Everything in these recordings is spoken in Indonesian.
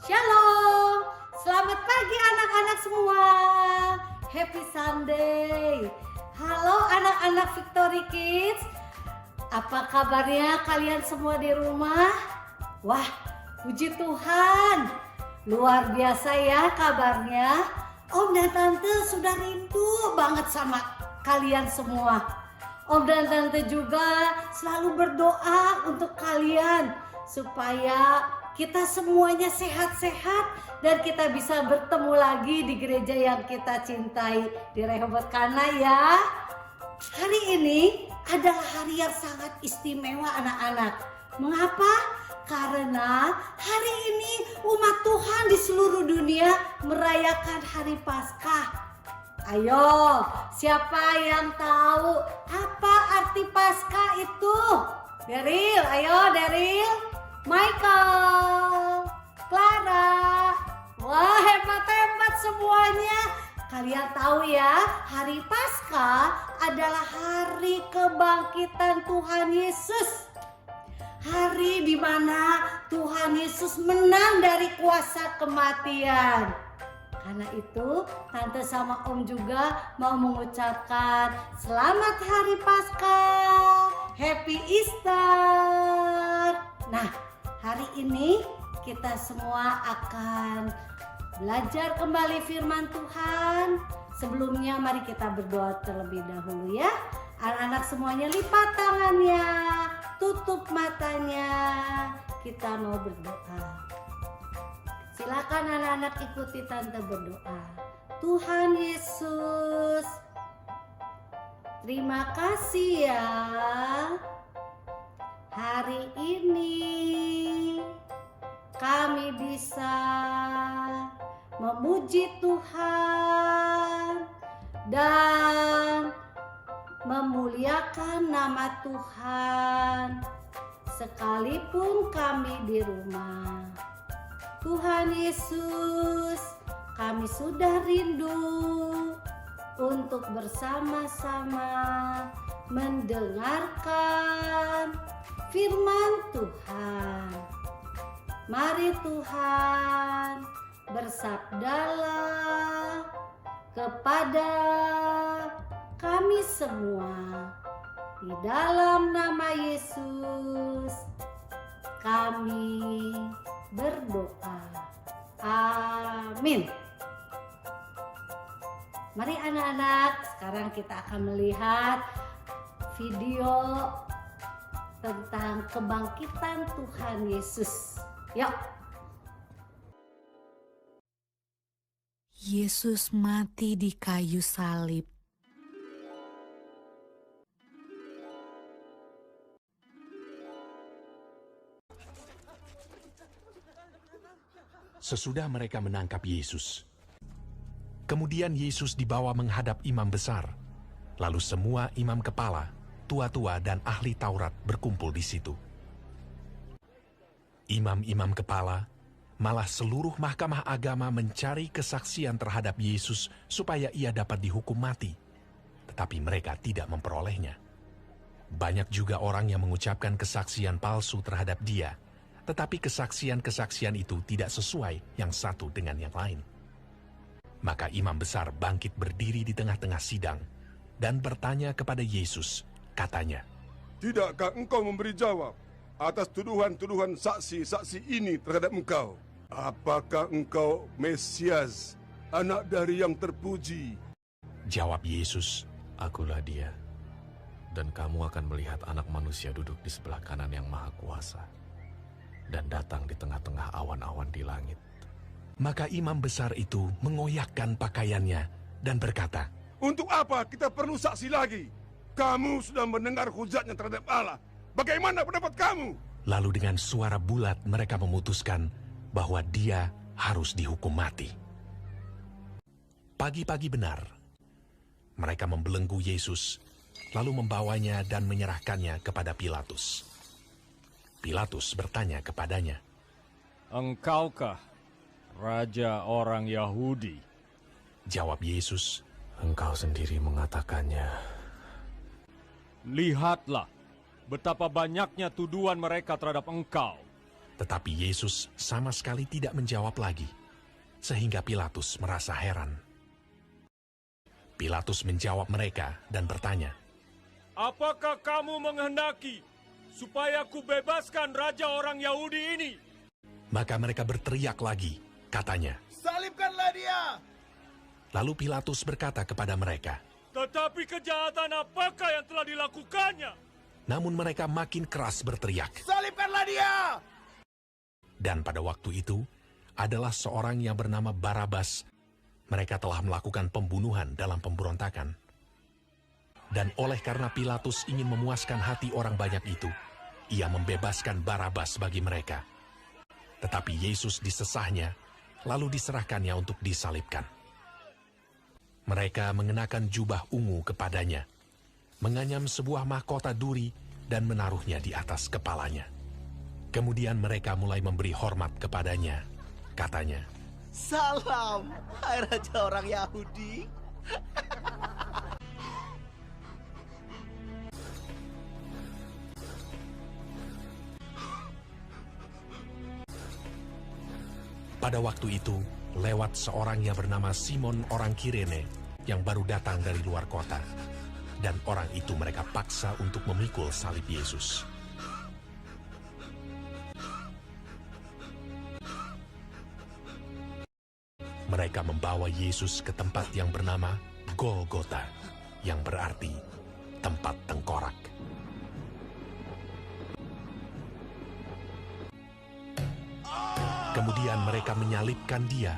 Shalom, selamat pagi anak-anak semua. Happy Sunday. Halo anak-anak Victory Kids. Apa kabarnya kalian semua di rumah? Wah, puji Tuhan. Luar biasa ya kabarnya. Om dan Tante sudah rindu banget sama kalian semua. Om dan Tante juga selalu berdoa untuk kalian supaya kita semuanya sehat-sehat dan kita bisa bertemu lagi di gereja yang kita cintai di Rehoboth Kana ya. Hari ini adalah hari yang sangat istimewa anak-anak. Mengapa? Karena hari ini umat Tuhan di seluruh dunia merayakan hari Paskah. Ayo, siapa yang tahu apa arti Paskah itu? Daryl, ayo Daryl. Michael, Clara, wah hebat-hebat semuanya. Kalian tahu ya, hari Paskah adalah hari kebangkitan Tuhan Yesus. Hari di mana Tuhan Yesus menang dari kuasa kematian. Karena itu, Tante sama Om juga mau mengucapkan selamat hari Paskah, Happy Easter. Nah, hari ini kita semua akan belajar kembali firman Tuhan. Sebelumnya mari kita berdoa terlebih dahulu ya. Anak-anak semuanya lipat tangannya, tutup matanya. Kita mau berdoa. Silakan anak-anak ikuti Tante berdoa. Tuhan Yesus, terima kasih ya. Hari ini kami bisa memuji Tuhan dan memuliakan nama Tuhan sekalipun kami di rumah. Tuhan Yesus, kami sudah rindu untuk bersama-sama mendengarkan firman Tuhan. Mari Tuhan, bersabdalah kepada kami semua. Di dalam nama Yesus kami berdoa. Amin. Mari anak-anak, sekarang kita akan melihat video tentang kebangkitan Tuhan Yesus. Yuk. Yesus mati di kayu salib. Sesudah mereka menangkap Yesus, kemudian Yesus dibawa menghadap imam besar. Lalu semua imam kepala, tua-tua dan ahli Taurat berkumpul di situ. Imam-imam kepala, malah seluruh mahkamah agama mencari kesaksian terhadap Yesus supaya ia dapat dihukum mati. Tetapi mereka tidak memperolehnya. Banyak juga orang yang mengucapkan kesaksian palsu terhadap dia, tetapi kesaksian-kesaksian itu tidak sesuai yang satu dengan yang lain. Maka imam besar bangkit berdiri di tengah-tengah sidang dan bertanya kepada Yesus, katanya, "Tidakkah engkau memberi jawab atas tuduhan-tuduhan saksi-saksi ini terhadap engkau? Apakah engkau Mesias, anak dari yang terpuji?" Jawab Yesus, "Akulah dia, dan kamu akan melihat anak manusia duduk di sebelah kanan yang maha kuasa, dan datang di tengah-tengah awan-awan di langit." Maka imam besar itu mengoyakkan pakaiannya dan berkata, "Untuk apa kita perlu saksi lagi? Kamu sudah mendengar hujatnya terhadap Allah. Bagaimana pendapat kamu?" Lalu dengan suara bulat mereka memutuskan bahwa dia harus dihukum mati. Pagi-pagi benar, mereka membelenggu Yesus, lalu membawanya dan menyerahkannya kepada Pilatus. Pilatus bertanya kepadanya, "Engkaukah raja orang Yahudi?" Jawab Yesus, "Engkau sendiri mengatakannya." "Lihatlah betapa banyaknya tuduhan mereka terhadap engkau. Tetapi Yesus sama sekali tidak menjawab lagi, sehingga Pilatus merasa heran. Pilatus menjawab mereka dan bertanya, Apakah kamu menghendaki supaya ku bebaskan raja orang Yahudi ini? maka mereka berteriak lagi, katanya. Salibkanlah dia! Lalu Pilatus berkata kepada mereka, Tetapi kejahatan apakah yang telah dilakukannya? namun mereka makin keras berteriak. Salibkanlah dia! Dan pada waktu itu, adalah seorang yang bernama Barabas. Mereka telah melakukan pembunuhan dalam pemberontakan. Dan oleh karena Pilatus ingin memuaskan hati orang banyak itu, ia membebaskan Barabas bagi mereka. Tetapi Yesus disesahnya, lalu diserahkannya untuk disalibkan. Mereka mengenakan jubah ungu kepadanya, menganyam sebuah mahkota duri dan menaruhnya di atas kepalanya. Kemudian mereka mulai memberi hormat kepadanya. Katanya, Salam, hai raja orang Yahudi. pada waktu itu, lewat seorang yang bernama Simon orang Kirene yang baru datang dari luar kota. Dan orang itu mereka paksa untuk memikul salib Yesus. Mereka membawa Yesus ke tempat yang bernama Golgota, yang berarti tempat tengkorak. Kemudian mereka menyalibkan dia.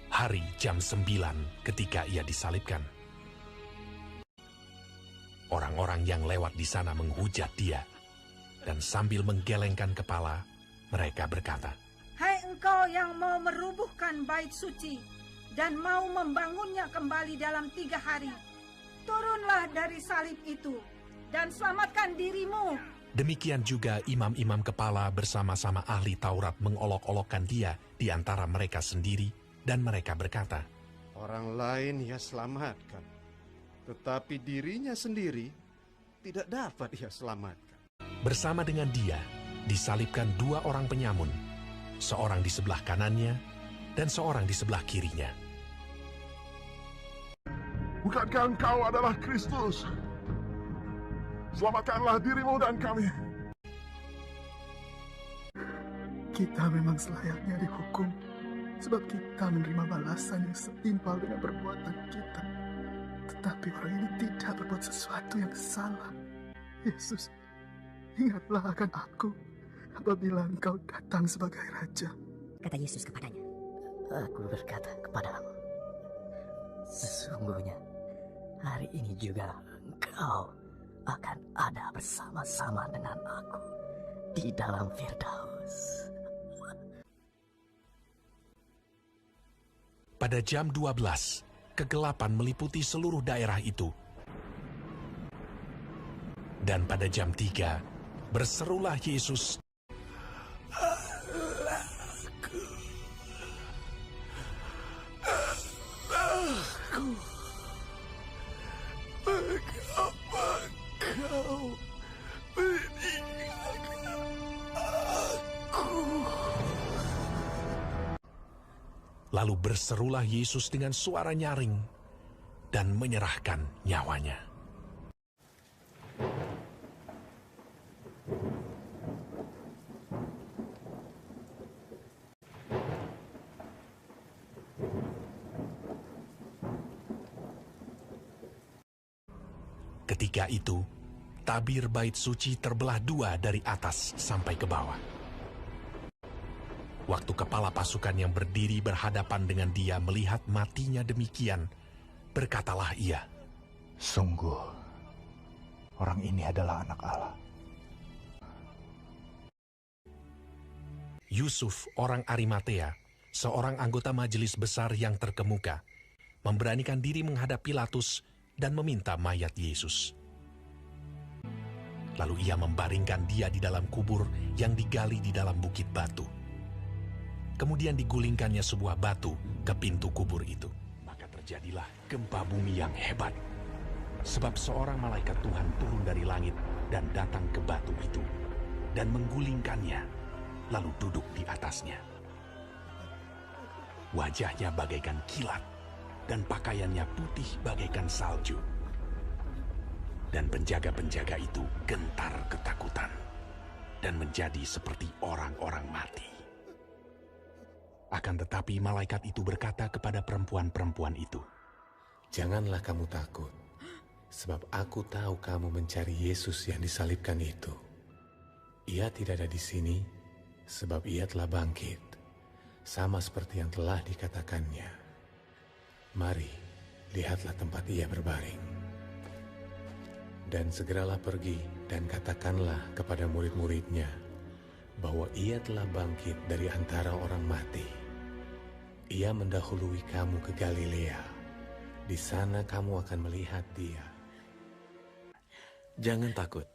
Hari jam 9 ketika ia disalibkan. Orang-orang yang lewat di sana menghujat dia. Dan sambil menggelengkan kepala, mereka berkata, Hai engkau yang mau merubuhkan bait suci dan mau membangunnya kembali dalam 3 hari. Turunlah dari salib itu dan selamatkan dirimu. Demikian juga imam-imam kepala bersama-sama ahli Taurat mengolok-olokkan dia di antara mereka sendiri, dan mereka berkata, Orang lain ia selamatkan, tetapi dirinya sendiri tidak dapat ia selamatkan. bersama dengan dia disalibkan 2 orang penyamun, seorang di sebelah kanannya dan seorang di sebelah kirinya. Bukankah engkau adalah Kristus? Selamatkanlah dirimu dan kami. Kita memang selayaknya dihukum, sebab kita menerima balasan yang setimpal dengan perbuatan kita. Tetapi orang ini tidak berbuat sesuatu yang salah. Yesus, ingatlah akan aku apabila engkau datang sebagai Raja. Kata Yesus kepadanya, Aku berkata kepadamu, sesungguhnya hari ini juga engkau akan ada bersama-sama dengan aku di dalam Firdaus. Pada jam 12, kegelapan meliputi seluruh daerah itu. Dan pada jam 3, berserulah Yesus, Lalu berserulah Yesus dengan suara nyaring dan menyerahkan nyawanya. Ketika itu, tabir bait suci terbelah 2 dari atas sampai ke bawah. Waktu kepala pasukan yang berdiri berhadapan dengan dia melihat matinya demikian, berkatalah ia, Sungguh, orang ini adalah anak Allah. Yusuf, orang Arimatea, seorang anggota majelis besar yang terkemuka, memberanikan diri menghadap Pilatus dan meminta mayat Yesus. Lalu ia membaringkan dia di dalam kubur yang digali di dalam bukit batu. Kemudian digulingkannya sebuah batu ke pintu kubur itu. Maka terjadilah gempa bumi yang hebat. Sebab seorang malaikat Tuhan turun dari langit dan datang ke batu itu dan menggulingkannya, lalu duduk di atasnya. Wajahnya bagaikan kilat dan pakaiannya putih bagaikan salju. Dan penjaga-penjaga itu gentar ketakutan dan menjadi seperti orang-orang mati. Akan tetapi malaikat itu berkata kepada perempuan-perempuan itu, "Janganlah kamu takut, sebab aku tahu kamu mencari Yesus yang disalibkan itu. Ia tidak ada di sini, sebab ia telah bangkit, sama seperti yang telah dikatakannya. Mari, lihatlah tempat ia berbaring. Dan segeralah pergi dan katakanlah kepada murid-muridnya bahwa ia telah bangkit dari antara orang mati. Ia mendahului kamu ke Galilea. Di sana kamu akan melihat dia." Jangan takut.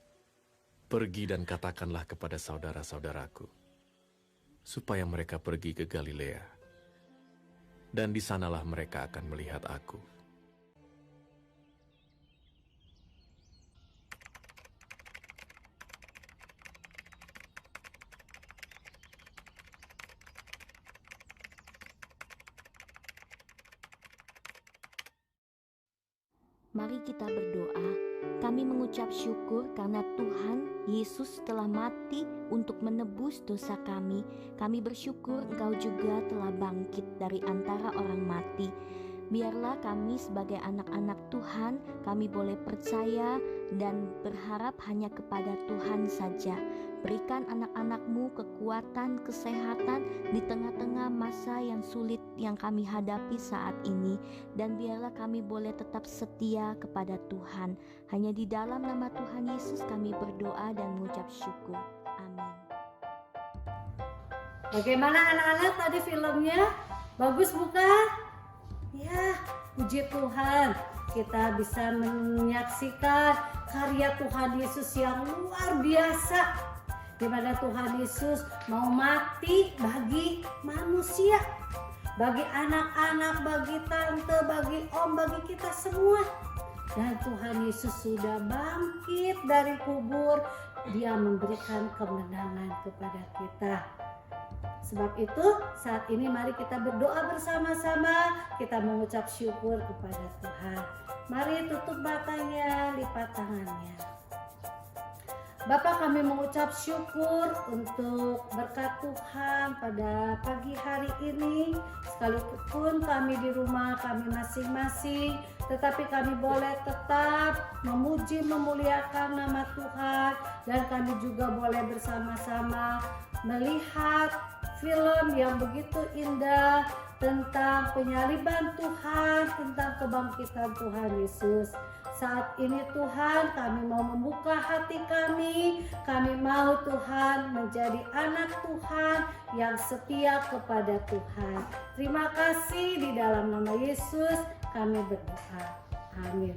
Pergi dan katakanlah kepada saudara-saudaraku, supaya mereka pergi ke Galilea. Dan di sanalah mereka akan melihat aku. Mari kita berdoa. Kami mengucap syukur karena Tuhan Yesus telah mati untuk menebus dosa kami. Kami bersyukur Engkau juga telah bangkit dari antara orang mati. Biarlah kami sebagai anak-anak Tuhan, kami boleh percaya dan berharap hanya kepada Tuhan saja. Berikan anak-anak-Mu kekuatan, kesehatan di tengah-tengah masa yang sulit yang kami hadapi saat ini. Dan biarlah kami boleh tetap setia kepada Tuhan. Hanya di dalam nama Tuhan Yesus kami berdoa dan mengucap syukur. Amin. Bagaimana anak-anak tadi filmnya? Bagus bukan? Ya, puji Tuhan. Kita bisa menyaksikan karya Tuhan Yesus yang luar biasa, di mana Tuhan Yesus mau mati bagi manusia, bagi anak-anak, bagi tante, bagi om, bagi kita semua. Dan Tuhan Yesus sudah bangkit dari kubur. Dia memberikan kemenangan kepada kita. Sebab itu saat ini mari kita berdoa bersama-sama. Kita mengucap syukur kepada Tuhan. Mari tutup matanya, lipat tangannya. Bapa, kami mengucap syukur untuk berkat Tuhan pada pagi hari ini. Sekalipun kami di rumah kami masing-masing, tetapi kami boleh tetap memuji memuliakan nama Tuhan. Dan kami juga boleh bersama-sama melihat film yang begitu indah tentang penyaliban Tuhan, tentang kebangkitan Tuhan Yesus. Saat ini Tuhan, kami mau membuka hati kami mau Tuhan menjadi anak Tuhan yang setia kepada Tuhan. Terima kasih, di dalam nama Yesus kami berdoa. Amin.